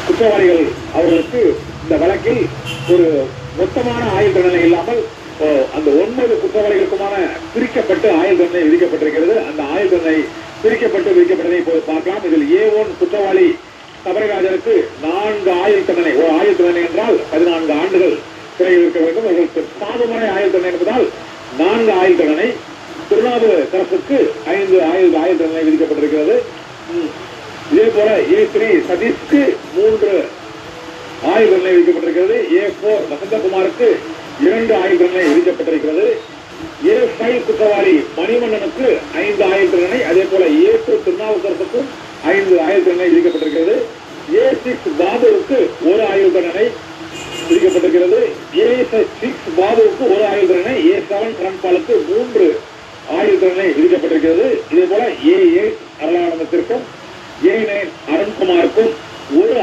குற்றவாளிகள் அவர்களுக்கு இந்த வழக்கில் ஒரு மொத்தமான ஆயுள் தண்டனை இல்லாமல் அந்த 9 குற்றவாளிகளுக்குமான பிரிக்கப்பட்டு ஆயுள் தண்டனை விதிக்கப்பட்டிருக்கிறது. அந்த ஆயுள் தண்டனை விதிக்கப்பட்டதை இப்போது பார்க்கலாம். இதில் A1 குற்றவாளி சபரிராஜனுக்கு 4 ஆயுள் தண்டனை. ஒரு ஆயுள் தண்டனை என்றால் 14 ஆண்டுகள் சிறையில் இருக்க வேண்டும். அவர்களுக்கு சாதுமுறை ஆயுள் தண்டனை என்பதால் 4 ஆயுள் தண்டனை. திருநாவுக்கரசுக்கு 5 ஆயுள் தண்டனை விதிக்கப்பட்டிருக்கிறது. இதே போல A3 சதீஷ்க்கு 3 ஆயுள் தண்டனை விதிக்கப்பட்டிருக்கிறது. A4 வசந்தகுமாருக்கு 2 ஆயுள் தண்டனை விதிக்கப்பட்டிருக்கிறது. A5 குற்றவாளி மணிவண்ணனுக்கு 5 ஆயுள் தண்டனை. அதே போல A2 திருநாவுக்கரசுக்கும் 5 ஆயுள் தண்டனை விதிக்கப்பட்டிருக்கிறது. A6 பாபுவுக்கு 1 ஆயுள் தண்டனை விதிக்கப்பட்டிருக்கிறது. A6 பாபுவுக்கு 1 ஆயுள் தண்டனை. A7 கரண்பாலுக்கு 3 ஆயுள் தண்டனை விதிக்கப்பட்டிருக்கிறது. இதே போல A8 அருளானந்தத்திற்கும் A9 அருண்குமாருக்கும் 1